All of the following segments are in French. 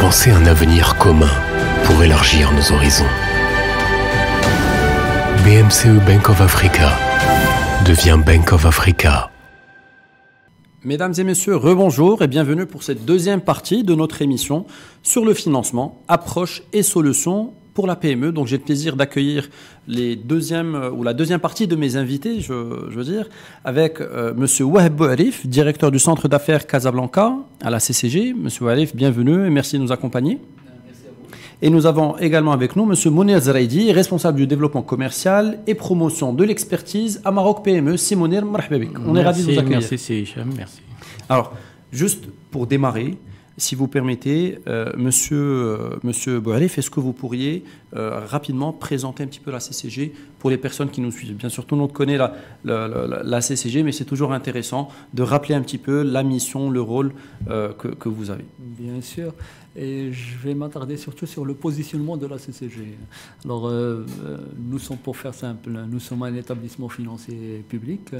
penser un avenir commun pour élargir nos horizons. BMCE Bank of Africa devient Bank of Africa. Mesdames et messieurs, rebonjour et bienvenue pour cette deuxième partie de notre émission sur le financement, approches et solutions pour la PME. Donc j'ai le plaisir d'accueillir la deuxième partie de mes invités, je veux dire, avec Monsieur Waheb Bouarif, directeur du Centre d'affaires Casablanca à la CCG. Monsieur Bouarif, bienvenue et merci de nous accompagner. Merci à vous. Et nous avons également avec nous Monsieur Mounir Zraidi, responsable du développement commercial et promotion de l'expertise à Maroc PME. Mounir, marhaba bik. On est ravis de vous accueillir. Merci, Hicham, merci. Alors, juste pour démarrer, si vous permettez, Monsieur Bouarif, est-ce que vous pourriez rapidement présenter un petit peu la CCG pour les personnes qui nous suivent? Bien sûr, tout le monde connaît la CCG, mais c'est toujours intéressant de rappeler un petit peu la mission, le rôle que vous avez. Bien sûr. Et je vais m'attarder surtout sur le positionnement de la CCG. Alors, nous sommes, pour faire simple, nous sommes un établissement financier public.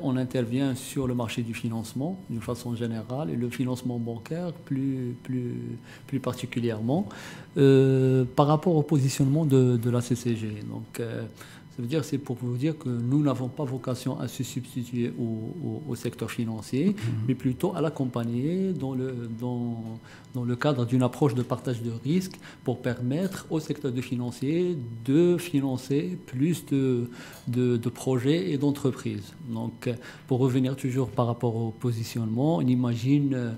On intervient sur le marché du financement d'une façon générale et le financement bancaire plus particulièrement par rapport au positionnement de la CCG. Donc, ça veut dire, c'est pour vous dire que nous n'avons pas vocation à se substituer au secteur financier, mais plutôt à l'accompagner dans le cadre d'une approche de partage de risques pour permettre au secteur financier de financer plus de projets et d'entreprises. Donc, pour revenir toujours par rapport au positionnement, on imagine,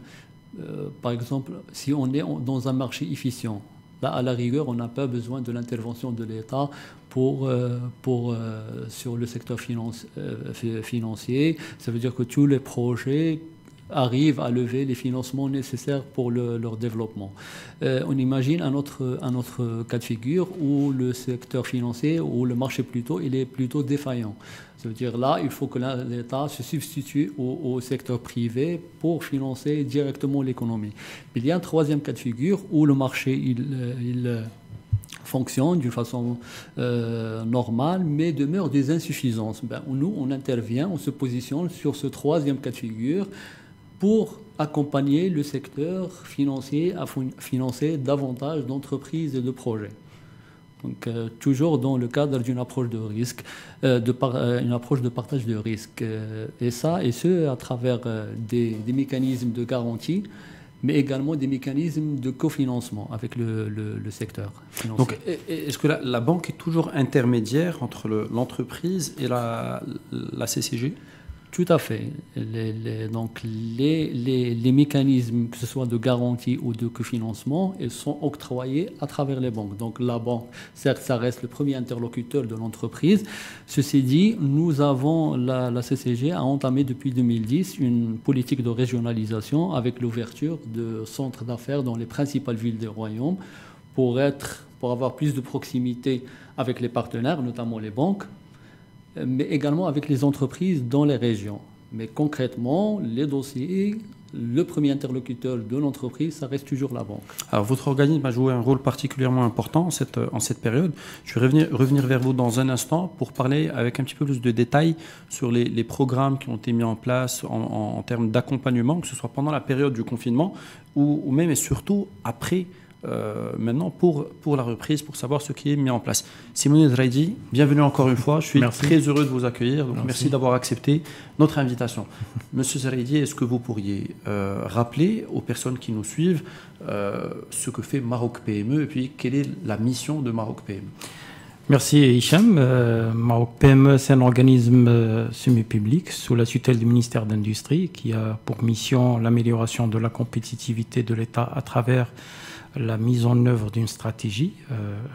par exemple, si on est dans un marché efficient, là, à la rigueur, on n'a pas besoin de l'intervention de l'État sur le secteur financier. Ça veut dire que tous les projets arrivent à lever les financements nécessaires pour leur développement. On imagine un autre cas de figure où le secteur financier, ou le marché plutôt, il est plutôt défaillant. Ça veut dire là, il faut que l'État se substitue au secteur privé pour financer directement l'économie. Il y a un troisième cas de figure où le marché, il fonctionne d'une façon normale, mais demeure des insuffisances. Nous, on intervient, on se positionne sur ce troisième cas de figure pour accompagner le secteur financier à financer davantage d'entreprises et de projets. Donc, toujours dans le cadre d'une approche de risque, une approche de partage de risque. Et ce, à travers des mécanismes de garantie, mais également des mécanismes de cofinancement avec le secteur financier. Donc, est-ce que la banque est toujours intermédiaire entre l'entreprise et la CCG? Tout à fait. Donc les mécanismes, que ce soit de garantie ou de cofinancement, ils sont octroyés à travers les banques. Donc la banque, certes, ça reste le premier interlocuteur de l'entreprise. Ceci dit, la CCG a entamé depuis 2010 une politique de régionalisation avec l'ouverture de centres d'affaires dans les principales villes des royaumes pour avoir plus de proximité avec les partenaires, notamment les banques, mais également avec les entreprises dans les régions. Mais concrètement, les dossiers, le premier interlocuteur de l'entreprise, ça reste toujours la banque. Alors, votre organisme a joué un rôle particulièrement important en cette période. Je vais revenir vers vous dans un instant pour parler avec un petit peu plus de détails sur les programmes qui ont été mis en place en termes d'accompagnement, que ce soit pendant la période du confinement ou même et surtout après maintenant pour la reprise, pour savoir ce qui est mis en place. Mounir Zraidi, bienvenue encore une fois. Je suis très heureux de vous accueillir. Donc merci d'avoir accepté notre invitation. Monsieur Zraidi, est-ce que vous pourriez rappeler aux personnes qui nous suivent ce que fait Maroc PME et puis quelle est la mission de Maroc PME? Merci Hicham. Maroc PME, c'est un organisme semi-public sous la tutelle du ministère d'Industrie qui a pour mission l'amélioration de la compétitivité de l'État à travers la mise en œuvre d'une stratégie,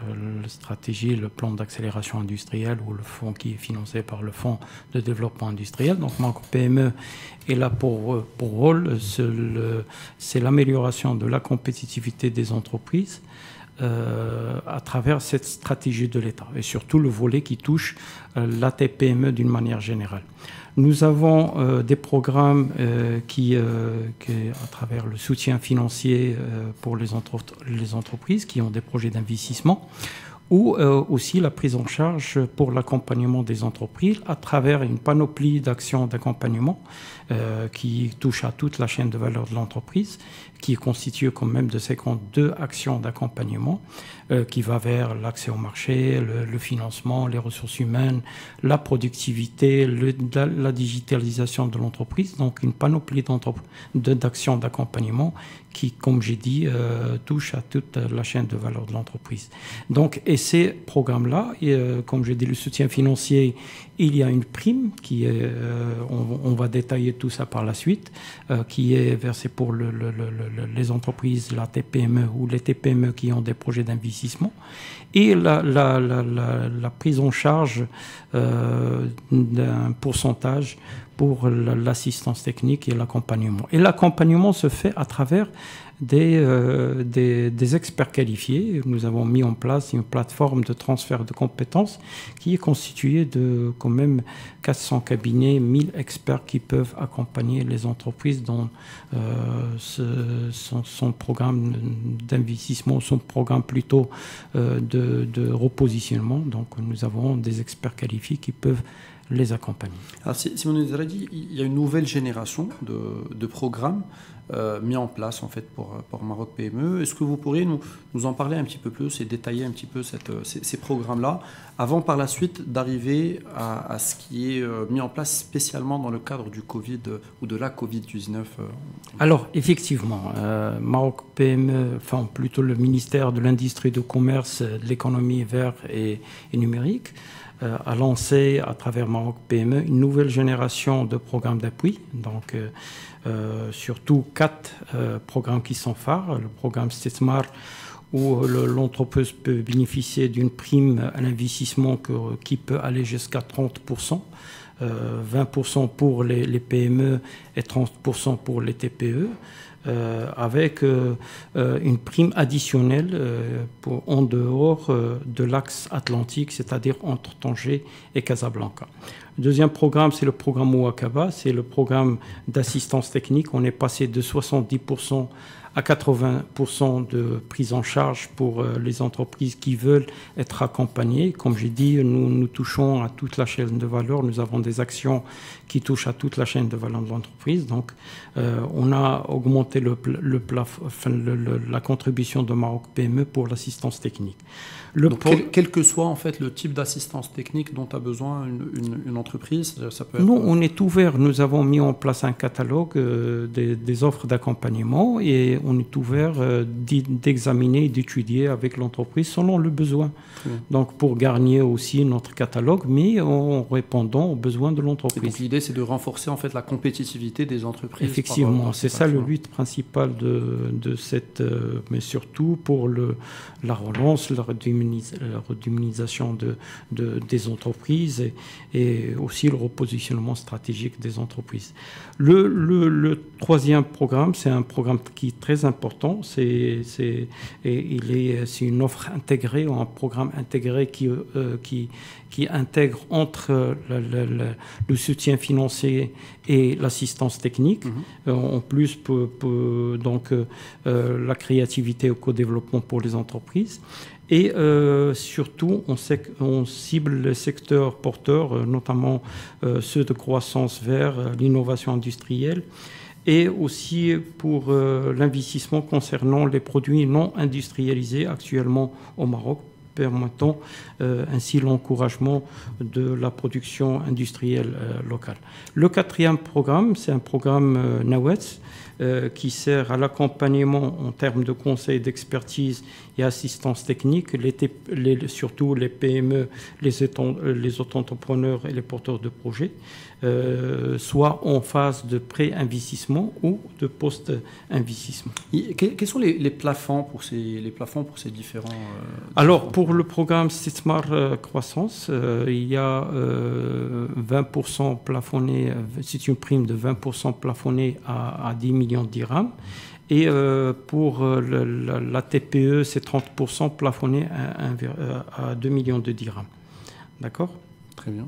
le plan d'accélération industrielle ou le fonds qui est financé par le fonds de développement industriel. Donc Maroc PME est là pour rôle, c'est l'amélioration de la compétitivité des entreprises à travers cette stratégie de l'État et surtout le volet qui touche la TPME d'une manière générale. Nous avons des programmes qui, à travers le soutien financier pour les entreprises qui ont des projets d'investissement ou aussi la prise en charge pour l'accompagnement des entreprises à travers une panoplie d'actions d'accompagnement qui touche à toute la chaîne de valeur de l'entreprise, qui est constituée quand même de 52 actions d'accompagnement qui va vers l'accès au marché, le financement, les ressources humaines, la productivité, la digitalisation de l'entreprise. Donc une panoplie d'actions d'accompagnement qui, comme j'ai dit, touche à toute la chaîne de valeur de l'entreprise. Donc, et ces programmes-là, comme j'ai dit, le soutien financier, il y a une prime qui est, on va détailler tout ça par la suite, qui est versée pour les entreprises, la TPME ou les TPME qui ont des projets d'investissement, et la prise en charge d'un pourcentage pour l'assistance technique et l'accompagnement. Et l'accompagnement se fait à travers des experts qualifiés. Nous avons mis en place une plateforme de transfert de compétences qui est constituée de quand même 400 cabinets, 1000 experts qui peuvent accompagner les entreprises dans son programme d'investissement, son programme plutôt de repositionnement. Donc nous avons des experts qualifiés qui peuvent les accompagner. Alors, Simon nous a dit, il y a une nouvelle génération de programmes mis en place en fait pour Maroc PME. Est-ce que vous pourriez nous en parler un petit peu plus et détailler un petit peu ces programmes-là avant par la suite d'arriver à ce qui est mis en place spécialement dans le cadre du Covid ou de la Covid-19 Alors effectivement, Maroc PME, enfin plutôt le ministère de l'Industrie, du Commerce, de l'économie verte et numérique, a lancé à travers Maroc PME une nouvelle génération de programmes d'appui. Donc surtout 4 programmes qui sont phares. Le programme Stetsmar, où l'entreprise peut bénéficier d'une prime à l'investissement qui peut aller jusqu'à 30%. 20% pour les PME et 30% pour les TPE. Avec une prime additionnelle en dehors de l'axe atlantique, c'est-à-dire entre Tanger et Casablanca. Le deuxième programme, c'est le programme Ouakaba, c'est le programme d'assistance technique. On est passé de 70% à 80% de prise en charge pour les entreprises qui veulent être accompagnées. Comme j'ai dit, nous touchons à toute la chaîne de valeur. Nous avons des actions qui touchent à toute la chaîne de valeur de l'entreprise. Donc, on a augmenté la contribution de Maroc PME pour l'assistance technique. Donc, quel que soit en fait le type d'assistance technique dont a besoin une entreprise, ça peut être... Nous, on est ouvert. Nous avons mis en place un catalogue des offres d'accompagnement et on est ouvert d'examiner et d'étudier avec l'entreprise selon le besoin. Donc, pour garnir aussi notre catalogue, mais en répondant aux besoins de l'entreprise. Donc, l'idée, c'est de renforcer en fait la compétitivité des entreprises. Effectivement, c'est ça le but principal de cette... mais surtout pour la relance, la redynamisation des entreprises et aussi le repositionnement stratégique des entreprises. Le troisième programme, c'est un programme qui est très important. C'est une offre intégrée, un programme intégré qui intègre entre le soutien financier et l'assistance technique. En plus, donc, la créativité au co-développement pour les entreprises. Et surtout, on cible les secteurs porteurs, notamment ceux de croissance vers l'innovation industrielle, et aussi pour l'investissement concernant les produits non industrialisés actuellement au Maroc, permettant ainsi l'encouragement de la production industrielle locale. Le quatrième programme, c'est un programme NAWETS, qui sert à l'accompagnement en termes de conseil, d'expertise et assistance technique, surtout les PME, les auto-entrepreneurs et les porteurs de projets, soit en phase de pré-investissement ou de post-investissement. Quels sont les plafonds pour ces différents... Alors, pour le programme Stetsmar Croissance, il y a 20% plafonné, c'est une prime de 20% plafonnée à 10 millions de dirhams. Et pour la TPE, c'est 30% plafonné à 2 millions de dirhams. D'accord ? Très bien.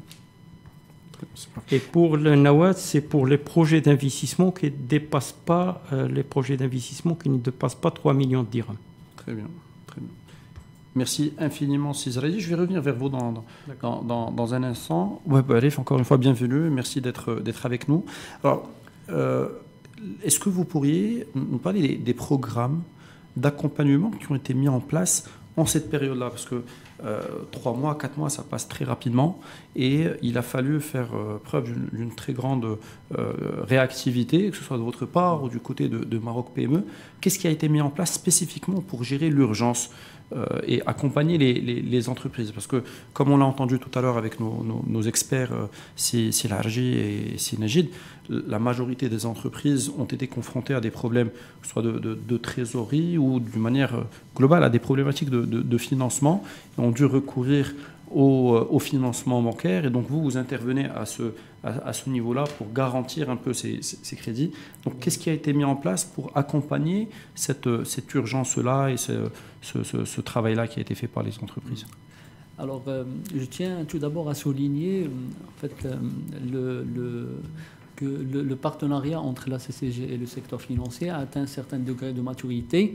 Et pour le NAWETS, c'est pour les projets d'investissement qui ne dépassent pas 3 millions de dirhams. Très bien, très bien. Merci infiniment, Cizredi. Je vais revenir vers vous dans un instant. Ouais, Arif, encore une fois, bienvenue. Merci d'être avec nous. Alors, est-ce que vous pourriez nous parler des programmes d'accompagnement qui ont été mis en place en cette période-là? Parce que 3 mois, 4 mois, ça passe très rapidement et il a fallu faire preuve d'une très grande réactivité, que ce soit de votre part ou du côté de Maroc PME. Qu'est-ce qui a été mis en place spécifiquement pour gérer l'urgence et accompagner les entreprises? Parce que, comme on l'a entendu tout à l'heure avec nos experts, Larji et Najid, la majorité des entreprises ont été confrontées à des problèmes, que ce soit de trésorerie ou d'une manière globale à des problématiques de financement, et ont dû recourir au financement bancaire. Et donc vous intervenez à ce niveau-là pour garantir un peu ces crédits. Donc qu'est-ce qui a été mis en place pour accompagner cette urgence-là et ce travail-là qui a été fait par les entreprises? Alors, je tiens tout d'abord à souligner en fait, que le partenariat entre la CCG et le secteur financier a atteint un certain degré de maturité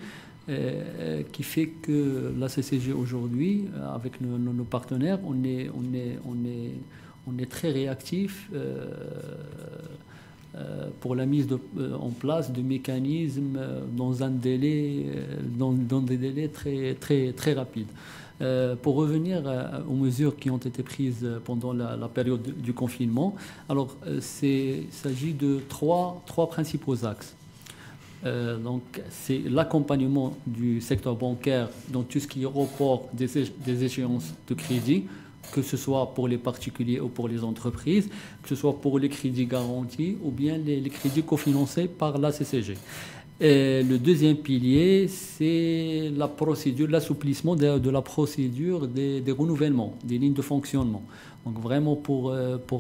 qui fait que la CCG aujourd'hui, avec nos partenaires, on est très réactif pour la mise en place de mécanismes dans des délais très rapides. Pour revenir aux mesures qui ont été prises pendant la période du confinement, alors il s'agit de trois principaux axes. Donc c'est l'accompagnement du secteur bancaire dans tout ce qui est report des échéances de crédit, que ce soit pour les particuliers ou pour les entreprises, que ce soit pour les crédits garantis ou bien les crédits cofinancés par la CCG. Et le deuxième pilier, c'est la procédure, l'assouplissement de la procédure des renouvellements, des lignes de fonctionnement. Donc vraiment pour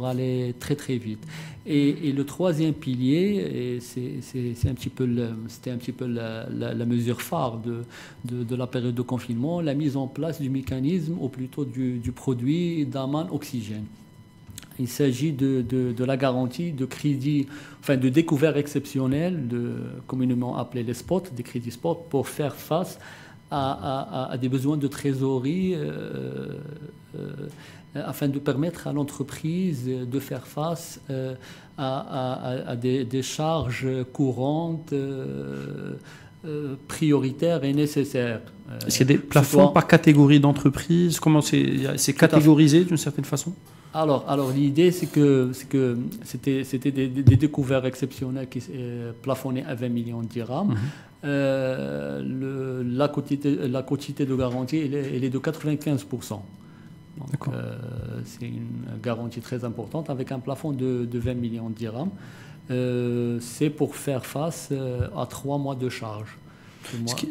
aller très vite. Et le troisième pilier, c'était un petit peu la mesure phare de la période de confinement, la mise en place du mécanisme, ou plutôt du produit d'Aman Oxygène. Il s'agit de la garantie de crédits, enfin de découvertes exceptionnelles, communément appelés les spots, des crédits spots, pour faire face à des besoins de trésorerie afin de permettre à l'entreprise de faire face à des charges courantes prioritaires et nécessaires. Est-ce qu'il y a des plafonds par catégorie d'entreprise? Comment c'est catégorisé d'une certaine façon? Alors l'idée, c'est que c'était des découvertes exceptionnelles qui plafonnaient à 20 millions de dirhams. La quantité de garantie, elle est de 95%. Donc, c'est une garantie très importante avec un plafond de 20 millions de dirhams. C'est pour faire face à 3 mois de charge.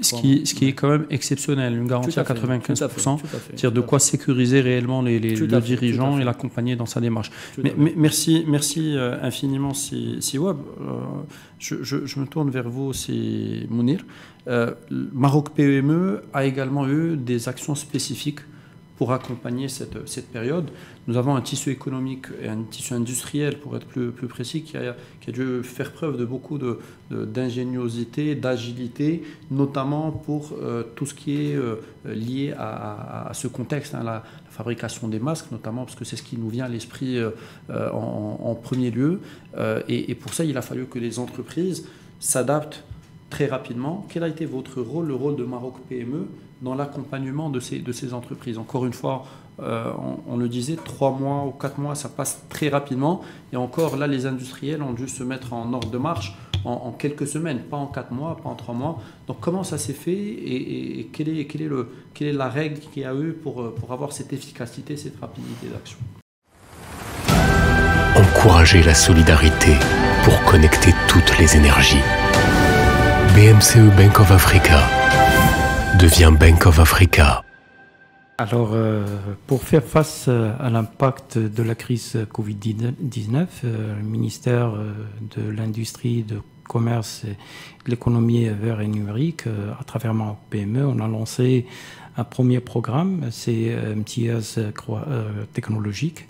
Ce qui est quand même exceptionnel, une garantie à 95%, c'est-à-dire de quoi sécuriser réellement le dirigeant et l'accompagner dans sa démarche. Merci infiniment, Siwab. Je me tourne vers vous, c'est Mounir. Maroc PME a également eu des actions spécifiques pour accompagner cette période. Nous avons un tissu économique et un tissu industriel, pour être plus précis, qui a dû faire preuve de beaucoup d'ingéniosité, d'agilité, notamment pour tout ce qui est lié à ce contexte, hein, la fabrication des masques, notamment parce que c'est ce qui nous vient à l'esprit en premier lieu. Et pour ça, il a fallu que les entreprises s'adaptent très rapidement. Quel a été votre rôle, le rôle de Maroc PME, dans l'accompagnement de ces entreprises? Encore une fois, on le disait, 3 mois ou 4 mois, ça passe très rapidement. Et encore, là, les industriels ont dû se mettre en ordre de marche en quelques semaines, pas en 4 mois, pas en 3 mois. Donc, comment ça s'est fait et quelle est la règle qu'il y a eu pour avoir cette efficacité, cette rapidité d'action? Encourager la solidarité pour connecter toutes les énergies. BMCE Bank of Africa devient Bank of Africa. Alors, pour faire face à l'impact de la crise Covid-19, le ministère de l'Industrie, de Commerce et de l'Économie verte et numérique, à travers Maroc PME, on a lancé un premier programme, c'est MTS technologique,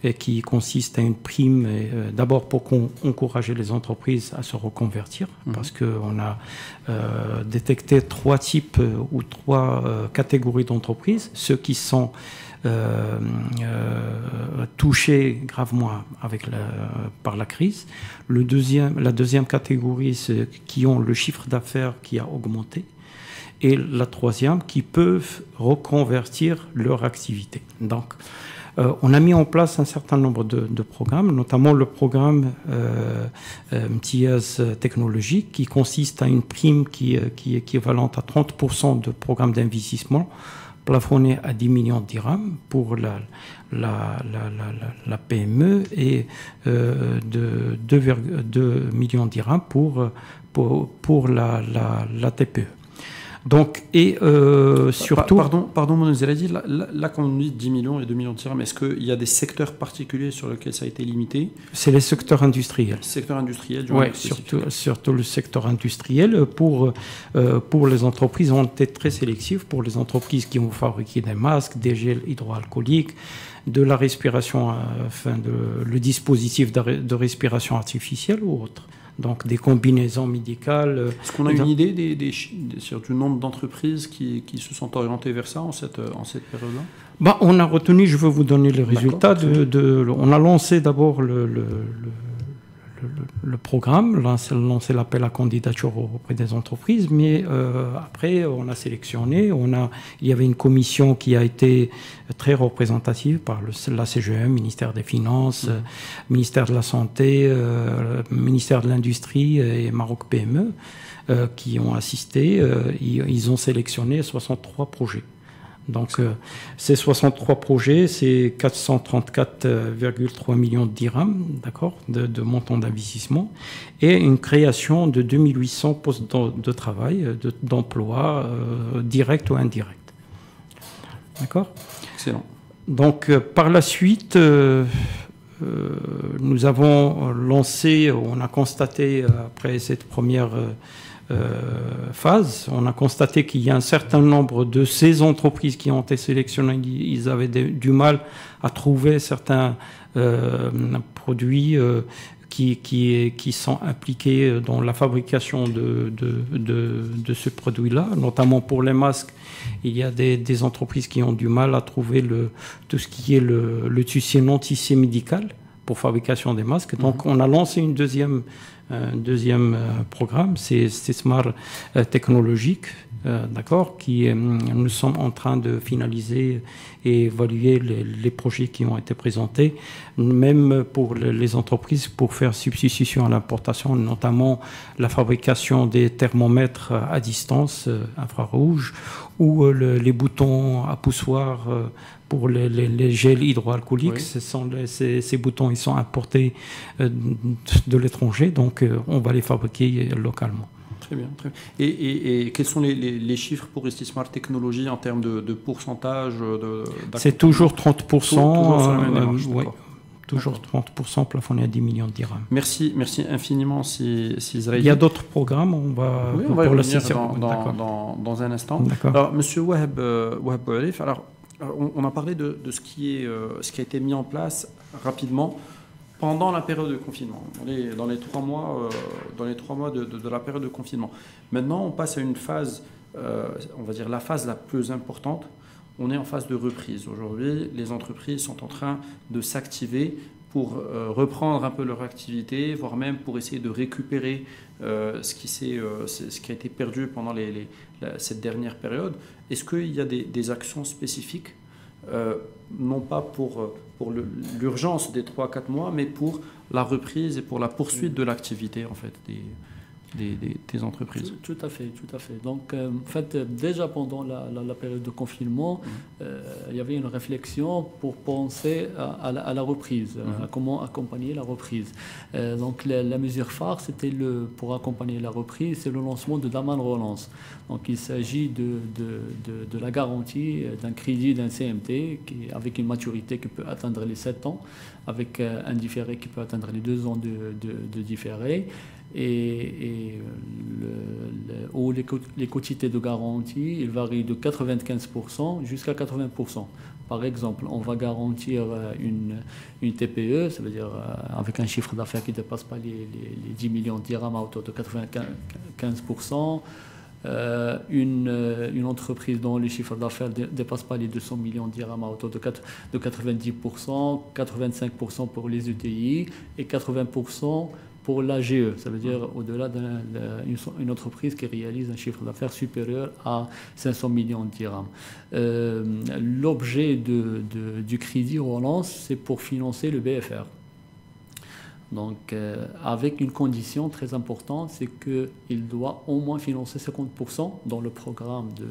et qui consiste à une prime, d'abord pour encourager les entreprises à se reconvertir, parce qu'on a détecté 3 types ou 3 catégories d'entreprises, ceux qui sont touchés gravement par la crise. La deuxième catégorie, c'est qui ont le chiffre d'affaires qui a augmenté. Et la troisième, qui peuvent reconvertir leur activité. Donc, on a mis en place un certain nombre de programmes, notamment le programme MTS technologique, qui consiste à une prime qui est équivalente à 30% de programme d'investissement, plafonné à 10 millions de dirhams pour la PME et de 2,2 millions de dirhams pour la TPE. Donc, et surtout... Pardon, mon Zeradi, là quand on dit 10 millions et 2 millions de dirhams, est-ce qu'il y a des secteurs particuliers sur lesquels ça a été limité? C'est les secteurs industriels. Secteur industriel, oui, surtout le secteur industriel. Pour les entreprises, on était très sélectifs. Pour les entreprises qui ont fabriqué des masques, des gels hydroalcooliques, de la respiration, le dispositif de respiration artificielle ou autre. Donc des combinaisons médicales. Est-ce qu'on a une idée du nombre d'entreprises qui se sont orientées vers ça en cette période-là? On a retenu, je veux vous donner les résultats. On a lancé d'abord le programme, lancé l'appel à candidature auprès des entreprises, mais après on a sélectionné, il y avait une commission qui a été très représentative par la CGM, ministère des Finances, ministère de la Santé, ministère de l'Industrie et Maroc PME qui ont assisté. Ils ont sélectionné 63 projets. Donc, ces 63 projets, c'est 434,3 millions de dirhams, d'accord, de montant d'investissement, et une création de 2800 postes de travail, d'emploi direct ou indirect. D'accord? Excellent. Donc, par la suite, nous avons lancé, on a constaté, après cette première phase, on a constaté qu'il y a un certain nombre de ces entreprises qui ont été sélectionnées, ils avaient du mal à trouver certains produits qui sont impliqués dans la fabrication de ce produit-là, notamment pour les masques. Il y a des entreprises qui ont du mal à trouver tout ce qui est le tissu non tissé médical pour fabrication des masques. Donc on a lancé un deuxième programme, c'est Smart technologique, d'accord, nous sommes en train de finaliser et évaluer les projets qui ont été présentés, même pour les entreprises, pour faire substitution à l'importation, notamment la fabrication des thermomètres à distance infrarouge ou les boutons à poussoir pour les gels hydroalcooliques. Oui. Ces boutons, ils sont importés de l'étranger, donc on va les fabriquer localement. Très bien. Très bien. Et quels sont les chiffres pour Smart Technologies en termes de pourcentage C'est toujours 30%. Toujours sur la même démarche, oui, toujours 30% plafonné à 10 millions de dirhams. Merci infiniment, Zeradi. Il y a d'autres programmes, on va y revenir dans un instant. Alors, Monsieur Waheb Boualif, on a parlé de ce qui a été mis en place rapidement pendant la période de confinement, dans les 3 mois de la période de confinement. Maintenant, on passe à une phase, on va dire la phase la plus importante. On est en phase de reprise. Aujourd'hui, les entreprises sont en train de s'activer pour reprendre un peu leur activité, voire même pour essayer de récupérer ce qui a été perdu pendant cette dernière période. Est-ce qu'il y a des actions spécifiques, non pas pour l'urgence des 3-4 mois, mais pour la reprise et pour la poursuite de l'activité en fait, des entreprises? Tout à fait. Donc, en fait, déjà pendant la période de confinement, il y avait une réflexion pour penser à la reprise, à comment accompagner la reprise. Donc, la mesure phare, c'était pour accompagner la reprise, c'est le lancement de Daman Relance. Donc, il s'agit de la garantie d'un crédit d'un CMT avec une maturité qui peut atteindre les 7 ans, avec un différé qui peut atteindre les 2 ans de différé. Les quotités de garantie, ils varient de 95% jusqu'à 80%. Par exemple, on va garantir une TPE, ça veut dire avec un chiffre d'affaires qui ne dépasse pas les 10 millions de dirhams à hauteur de 95%. Une entreprise dont le chiffre d'affaires ne dépasse pas les 200 millions de dirhams à hauteur de 90%, 85% pour les ETI et 80% pour l'AGE, ça veut dire au-delà d'une entreprise qui réalise un chiffre d'affaires supérieur à 500 millions de dirhams. L'objet du crédit relance, c'est pour financer le BFR. Donc, avec une condition très importante, c'est qu'il doit au moins financer 50% dans le programme de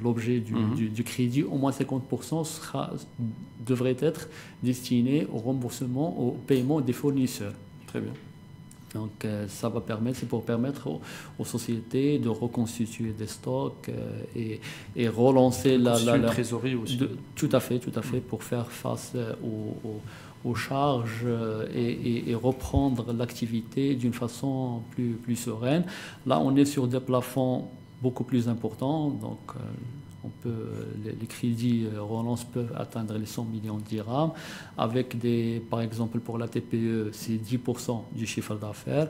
l'objet du crédit. Au moins 50% devrait être destiné au remboursement, au paiement des fournisseurs. Très bien. Donc, ça va permettre, c'est pour permettre aux sociétés de reconstituer des stocks et relancer la trésorerie aussi. Tout à fait, pour faire face aux charges et reprendre l'activité d'une façon plus sereine. Là, on est sur des plafonds beaucoup plus importants, donc les crédits relance peuvent atteindre les 100 millions de dirhams, avec par exemple pour la TPE, c'est 10% du chiffre d'affaires.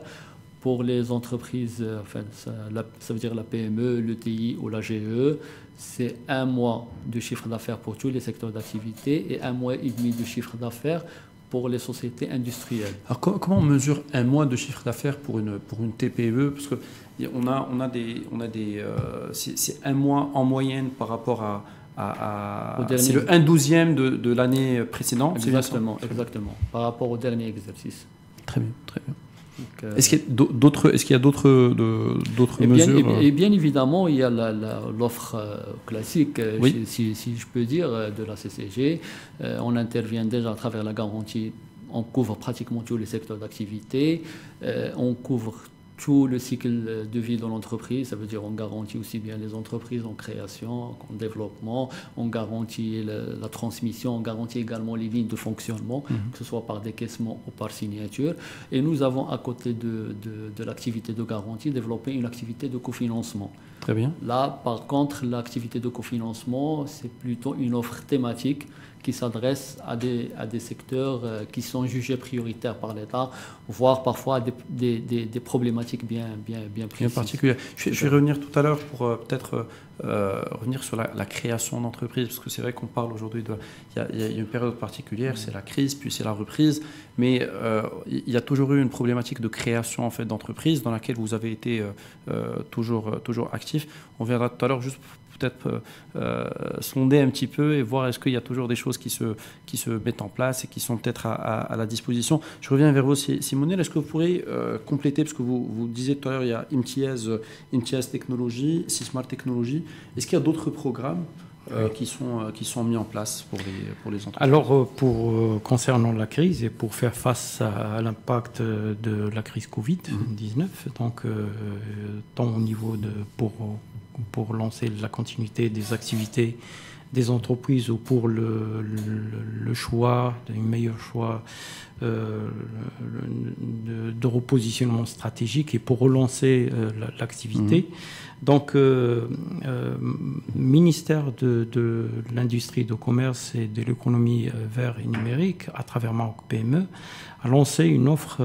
Pour les entreprises, ça veut dire la PME, l'ETI ou la GE, c'est 1 mois de chiffre d'affaires pour tous les secteurs d'activité et 1 mois et demi de chiffre d'affaires pour les sociétés industrielles. Alors comment on mesure 1 mois de chiffre d'affaires pour une TPE? Parce que c'est 1 mois en moyenne par rapport c'est le 1/12e de l'année précédente. Exactement. Par rapport au dernier exercice. Très bien. Est-ce qu'il y a d'autres mesures? Et bien évidemment, il y a l'offre classique, oui. si je peux dire, de la CCG. On intervient déjà à travers la garantie. On couvre pratiquement tous les secteurs d'activité. On couvre tout le cycle de vie de l'entreprise, ça veut dire on garantit aussi bien les entreprises en création, en développement, on garantit la transmission, on garantit également les lignes de fonctionnement, que ce soit par décaissement ou par signature. Et nous avons à côté de l'activité de garantie développé une activité de cofinancement. Très bien. Là, par contre, l'activité de cofinancement, c'est plutôt une offre thématique qui s'adresse à des secteurs qui sont jugés prioritaires par l'État, voire parfois à des problématiques bien précises. Bien particulières. Je vais revenir tout à l'heure pour peut-être revenir sur la création d'entreprises, parce que c'est vrai qu'on parle aujourd'hui il y a une période particulière, c'est la crise, puis c'est la reprise, mais il y a toujours eu une problématique de création en fait, d'entreprises dans laquelle vous avez été toujours actif. On verra tout à l'heure juste peut-être sonder un petit peu et voir est-ce qu'il y a toujours des choses qui se mettent en place et qui sont peut-être à la disposition. Je reviens vers vous, Simonel. Est-ce que vous pourrez compléter, parce que vous disiez tout à l'heure, il y a Imtiaz Technologies, Sismar Technologies. Est-ce qu'il y a d'autres programmes qui sont mis en place pour les entreprises? Alors, concernant la crise et pour faire face à l'impact de la crise Covid-19, donc tant au niveau pour lancer la continuité des activités des entreprises ou pour le choix, un meilleur choix de repositionnement stratégique et pour relancer l'activité. Donc, ministère de l'Industrie, du Commerce et de l'Économie verte et numérique, à travers Maroc PME, a lancé une offre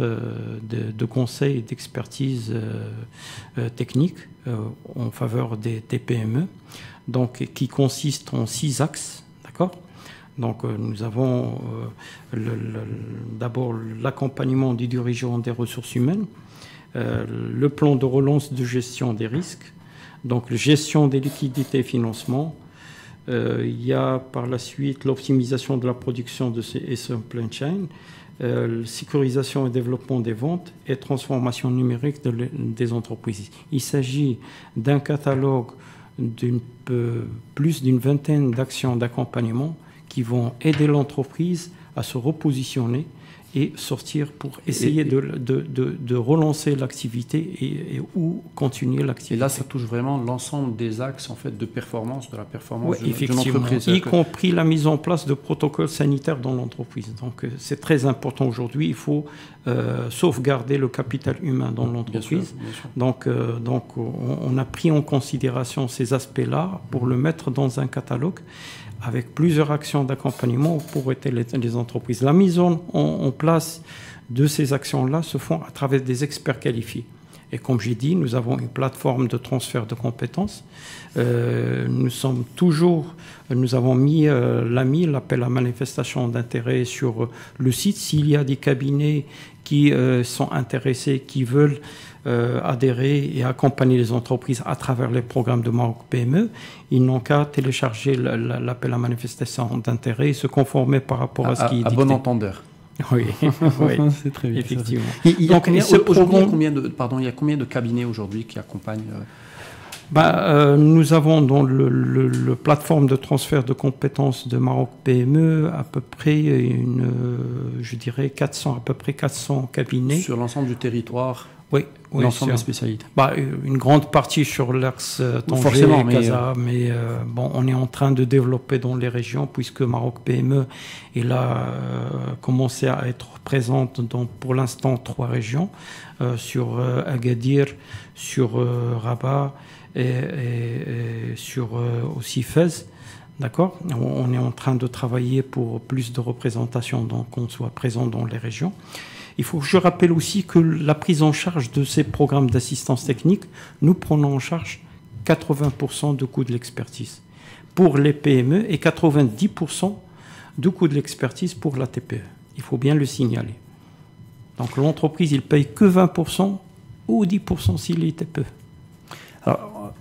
de conseils et d'expertise technique en faveur des TPME, donc qui consiste en 6 axes, d'accord ? Donc nous avons d'abord l'accompagnement du dirigeant des ressources humaines, le plan de relance de gestion des risques, donc la gestion des liquidités et financement. Il y a par la suite l'optimisation de la production et supply chain, sécurisation et développement des ventes et transformation numérique des entreprises. Il s'agit d'un catalogue plus d'une vingtaine d'actions d'accompagnement qui vont aider l'entreprise à se repositionner et sortir pour essayer de relancer l'activité et ou continuer l'activité. Et là, ça touche vraiment l'ensemble des axes en fait, de performance, de la performance d'une entreprise. Y compris la mise en place de protocoles sanitaires dans l'entreprise. Donc, c'est très important aujourd'hui. Il faut sauvegarder le capital humain dans l'entreprise. Bien sûr. Donc, on a pris en considération ces aspects-là pour le mettre dans un catalogue avec plusieurs actions d'accompagnement pour aider les entreprises. La mise en place de ces actions-là se font à travers des experts qualifiés. Et comme j'ai dit, nous avons une plateforme de transfert de compétences. Nous avons mis l'appel à manifestation d'intérêt sur le site. S'il y a des cabinets qui sont intéressés, qui veulent adhérer et accompagner les entreprises à travers les programmes de Maroc PME, ils n'ont qu'à télécharger l'appel à manifestation d'intérêt et se conformer par rapport à ce qui est dicté. À bon entendeur. Oui, oui. C'est très bien. Effectivement. Il y a combien de cabinets aujourd'hui qui accompagnent nous avons dans le plateforme de transfert de compétences de Maroc PME à peu près je dirais 400 cabinets. Sur l'ensemble du territoire. Oui, l'ensemble des spécialités. Une grande partie sur l'axe Tanger, Casa, mais on est en train de développer dans les régions puisque Maroc PME est là commencé à être présente dans pour l'instant 3 régions sur Agadir, sur Rabat et sur aussi Fès. D'accord. On est en train de travailler pour plus de représentation, donc qu'on soit présent dans les régions. Il faut que je rappelle aussi que la prise en charge de ces programmes d'assistance technique, nous prenons en charge 80% du coût de l'expertise pour les PME et 90% du coût de l'expertise pour la TPE. Il faut bien le signaler. Donc l'entreprise, il paye que 20% ou 10% s'il est TPE. Alors,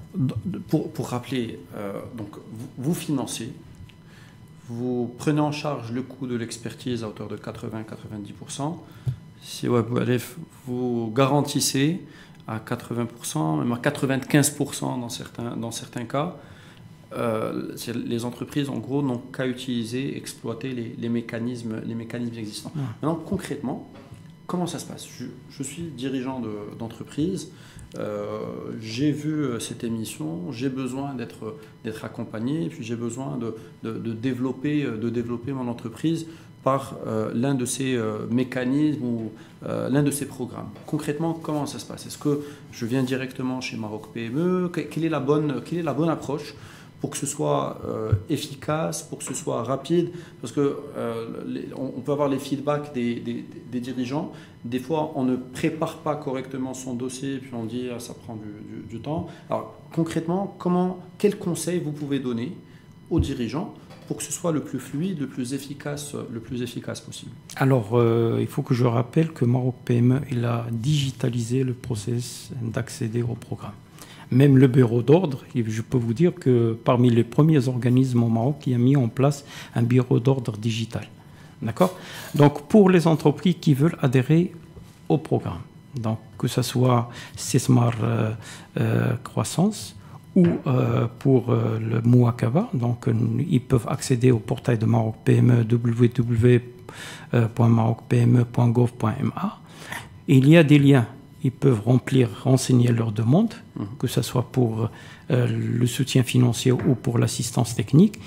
pour rappeler, donc vous financez, vous prenez en charge le coût de l'expertise à hauteur de 80-90%. Si vous garantissez à 80%, même à 95% dans certains cas, les entreprises, en gros, n'ont qu'à utiliser, exploiter les mécanismes existants. Maintenant, concrètement, comment ça se passe ? Je suis dirigeant d'entreprise. J'ai vu cette émission, j'ai besoin d'être accompagné, et puis j'ai besoin de développer mon entreprise par l'un de ces mécanismes ou l'un de ces programmes. Concrètement, comment ça se passe ? Est-ce que je viens directement chez Maroc PME ? Quelle est la bonne approche pour que ce soit efficace, pour que ce soit rapide, parce que on peut avoir les feedbacks des dirigeants. Des fois, on ne prépare pas correctement son dossier, puis on dit ça prend du temps. Alors concrètement, quels conseils vous pouvez donner aux dirigeants pour que ce soit le plus fluide, le plus efficace possible ? Alors, il faut que je rappelle que Maroc PME, il a digitalisé le process d'accéder au programme. Même le bureau d'ordre, je peux vous dire que parmi les premiers organismes au Maroc qui a mis en place un bureau d'ordre digital. D'accord ? Donc, pour les entreprises qui veulent adhérer au programme, donc que ce soit Sesmar Croissance ou pour le Mouakaba, donc ils peuvent accéder au portail de Maroc PME www.marocpme.gov.ma. Il y a des liens. Ils peuvent renseigner leurs demandes, que ce soit pour le soutien financier ou pour l'assistance technique.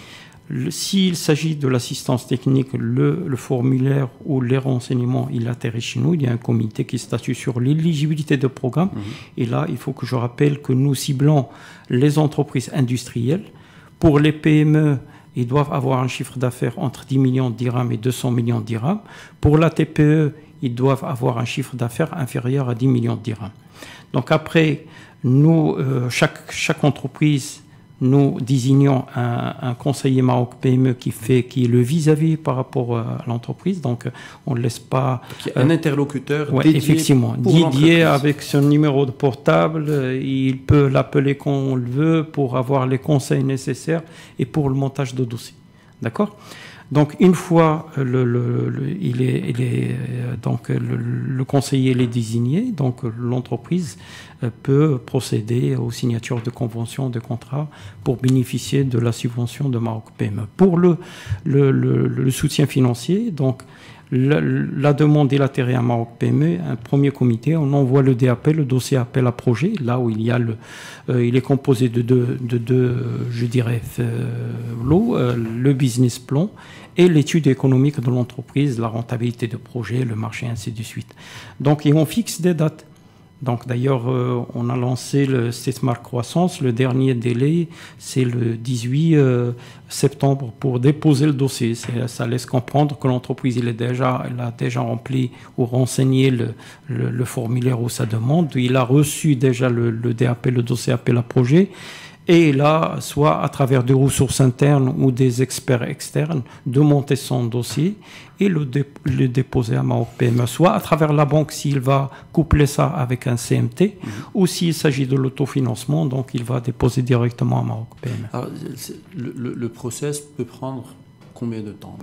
S'il s'agit de l'assistance technique, le formulaire ou les renseignements, il atterrit chez nous. Il y a un comité qui statue sur l'éligibilité de programme. Et là, il faut que je rappelle que nous ciblons les entreprises industrielles. Pour les PME, ils doivent avoir un chiffre d'affaires entre 10 millions de dirhams et 200 millions de dirhams. Pour la TPE, ils doivent avoir un chiffre d'affaires inférieur à 10 millions de dirhams. Donc après, nous, chaque entreprise, nous désignons un conseiller Maroc PME qui est le vis-à-vis par rapport à l'entreprise. Donc on ne laisse pas... un interlocuteur dédié avec son numéro de portable. Il peut l'appeler quand on le veut pour avoir les conseils nécessaires et pour le montage de dossier. D'accord ? Donc une fois le conseiller est désigné, donc l'entreprise peut procéder aux signatures de conventions, de contrats pour bénéficier de la subvention de Maroc PME. Pour le soutien financier, donc La demande est atterrie à Maroc PME, un premier comité, on envoie le DAP, le dossier appel à projet, là où il y a il est composé de deux, je dirais, lots, le business plan et l'étude économique de l'entreprise, la rentabilité de projet, le marché, ainsi de suite. Donc, et on fixe des dates. Donc d'ailleurs, on a lancé le STESMART Croissance. Le dernier délai, c'est le 18 septembre pour déposer le dossier. Ça laisse comprendre que l'entreprise elle a déjà rempli ou renseigné le formulaire ou sa demande. Il a reçu déjà le DAP, le dossier appel à projet. Et là, soit à travers des ressources internes ou des experts externes, de monter son dossier et le déposer à Maroc PME, soit à travers la banque s'il va coupler ça avec un CMT, ou s'il s'agit de l'autofinancement, donc il va déposer directement à Maroc PME. Alors, le process peut prendre combien de temps,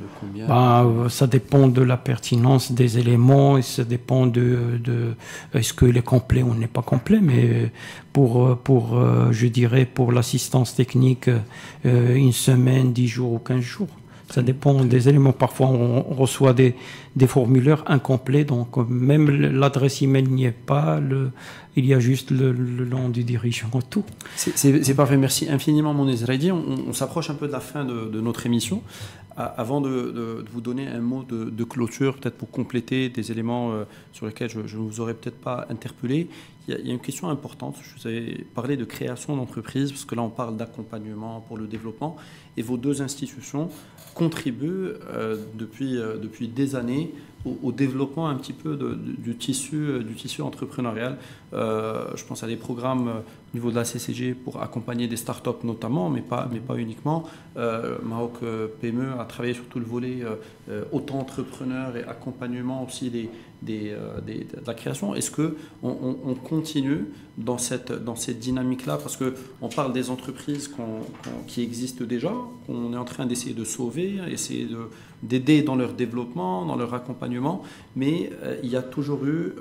ça dépend de la pertinence des éléments, et ça dépend de est-ce qu'il est complet ou n'est pas complet, mais je dirais pour l'assistance technique, une semaine, 10 jours ou 15 jours. Ça dépend des éléments. Parfois, on reçoit des formulaires incomplets, donc même l'adresse email n'y est pas, il y a juste le nom du dirigeant, tout. C'est parfait, merci infiniment mon Ezraïdi. On s'approche un peu de la fin de notre émission. Avant de vous donner un mot de clôture, peut-être pour compléter des éléments sur lesquels je ne vous aurais peut-être pas interpellé, il y a une question importante. Je vous avais parlé de création d'entreprise, parce que là on parle d'accompagnement pour le développement, et vos deux institutions contribuent depuis des années au développement un petit peu du tissu entrepreneurial. Je pense à des programmes au niveau de la CCG pour accompagner des startups notamment, mais pas uniquement. Maroc PME a travaillé sur tout le volet auto-entrepreneur et accompagnement aussi de la création. Est-ce qu'on continue dans cette dynamique-là, parce qu'on parle des entreprises qui existent déjà, qu'on est en train d'essayer de sauver, essayer d'aider dans leur développement, dans leur accompagnement, mais il y a toujours eu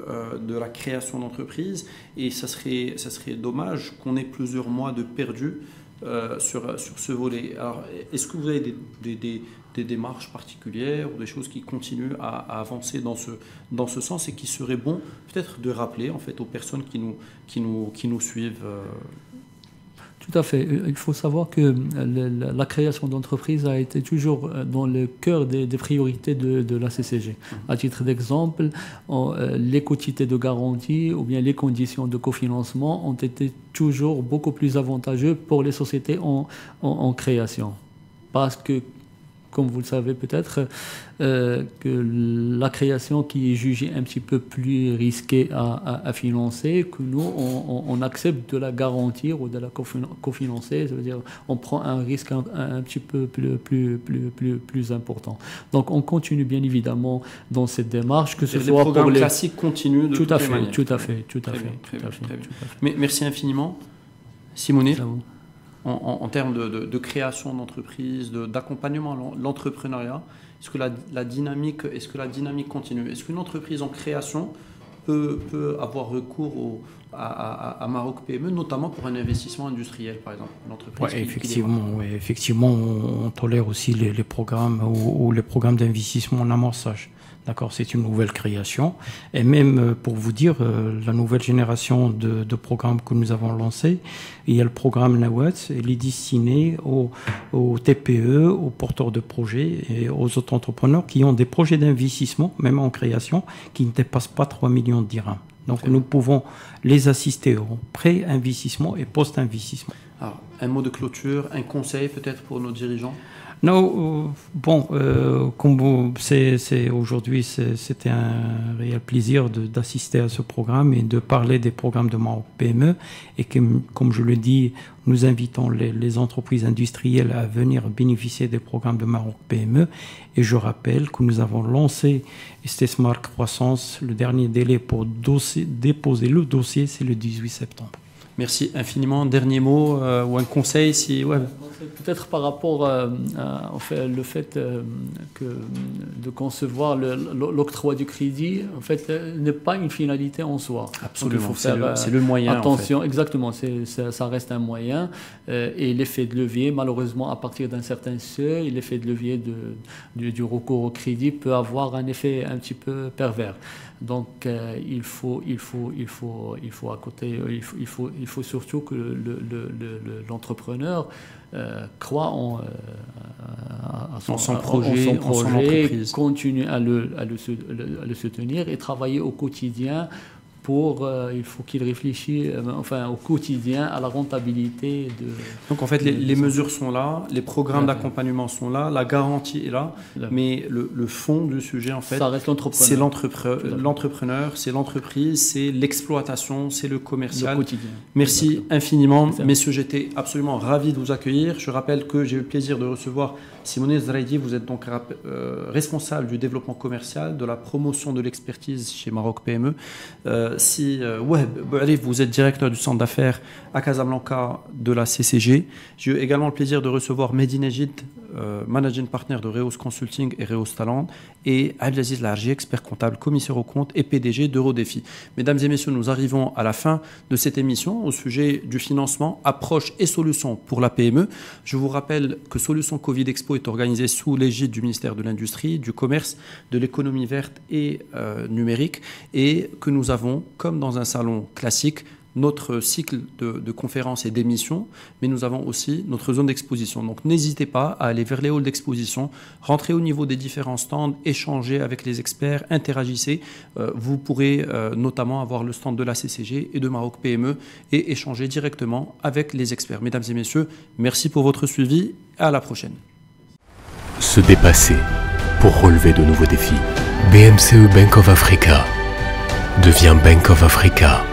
de la création d'entreprises, et ça serait dommage qu'on ait plusieurs mois de perdu sur ce volet. Alors, est-ce que vous avez des démarches particulières ou des choses qui continuent à avancer dans ce sens, et qui serait bon peut-être de rappeler en fait aux personnes qui nous suivent? Tout à fait. Il faut savoir que la création d'entreprises a été toujours dans le cœur des priorités de la CCG. À titre d'exemple, les quotités de garantie ou bien les conditions de cofinancement ont été toujours beaucoup plus avantageux pour les sociétés en création. Parce que, comme vous le savez peut-être, que la création qui est jugée un petit peu plus risquée à financer, que nous, on accepte de la garantir ou de la cofinancer. Ça veut dire on prend un risque un petit peu plus important. Donc on continue bien évidemment dans cette démarche, que ce soit pour les classiques continuent de tout à fait, tout à fait. Mais merci infiniment, Simonet. En termes de création d'entreprise, d'accompagnement, l'entrepreneuriat, est-ce que la dynamique continue? Est-ce qu'une entreprise en création peut avoir recours à Maroc PME, notamment pour un investissement industriel, par exemple, une entreprise effectivement, on tolère aussi les programmes ou les programmes d'investissement en amorçage. D'accord, c'est une nouvelle création. Et même, pour vous dire, la nouvelle génération de programmes que nous avons lancés, il y a le programme Nawat, il est destiné aux TPE, aux porteurs de projets et aux autres entrepreneurs qui ont des projets d'investissement, même en création, qui ne dépassent pas 3 millions de dirhams. Donc nous pouvons les assister au pré-investissement et post-investissement. Alors, un mot de clôture, un conseil peut-être pour nos dirigeants? Non, comme aujourd'hui, c'était un réel plaisir d'assister à ce programme et de parler des programmes de Maroc PME. Et que, comme je le dis, nous invitons les entreprises industrielles à venir bénéficier des programmes de Maroc PME. Et je rappelle que nous avons lancé STESMART Croissance. Le dernier délai pour déposer le dossier, c'est le 18 septembre. Merci infiniment. Dernier mot ou un conseil si ouais. Peut-être par rapport le fait de concevoir l'octroi du crédit, en fait, n'est pas une finalité en soi. Absolument, c'est le moyen. Attention, en fait. Exactement, ça reste un moyen. Et l'effet de levier, malheureusement, à partir d'un certain seuil, l'effet de levier du recours au crédit peut avoir un effet un petit peu pervers. Donc, il faut à côté, il faut surtout que l'entrepreneur croit en son projet, en son entreprise, continue à le soutenir et travailler au quotidien. Il faut qu'il réfléchisse au quotidien à la rentabilité de... Donc en fait, les mesures sont là, les programmes d'accompagnement sont là, la garantie est là, mais le fond du sujet, en fait, ça reste c'est l'entrepreneur, c'est l'entreprise, c'est l'exploitation, c'est le commercial. Le quotidien. Merci infiniment. Messieurs, j'étais absolument ravi de vous accueillir. Je rappelle que j'ai eu le plaisir de recevoir Simone Zraidi. Vous êtes donc responsable du développement commercial, de la promotion de l'expertise chez Maroc PME. Vous êtes directeur du centre d'affaires à Casablanca de la CCG. J'ai eu également le plaisir de recevoir Mehdi Nejid, managing partner de Reos Consulting et Reos Talent, et Abdelaziz Larji, expert comptable, commissaire aux comptes et PDG d'Eurodéfi. Mesdames et messieurs, nous arrivons à la fin de cette émission au sujet du financement, approche et solutions pour la PME. Je vous rappelle que Solutions Covid Expo est organisée sous l'égide du ministère de l'Industrie, du Commerce, de l'économie verte et numérique, et que nous avons, comme dans un salon classique, notre cycle de conférences et d'émissions, mais nous avons aussi notre zone d'exposition. Donc n'hésitez pas à aller vers les halls d'exposition, rentrez au niveau des différents stands, échangez avec les experts, interagissez. Vous pourrez notamment avoir le stand de la CCG et de Maroc PME et échanger directement avec les experts. Mesdames et messieurs, merci pour votre suivi. À la prochaine. Se dépasser pour relever de nouveaux défis. BMCE Bank of Africa devient Bank of Africa.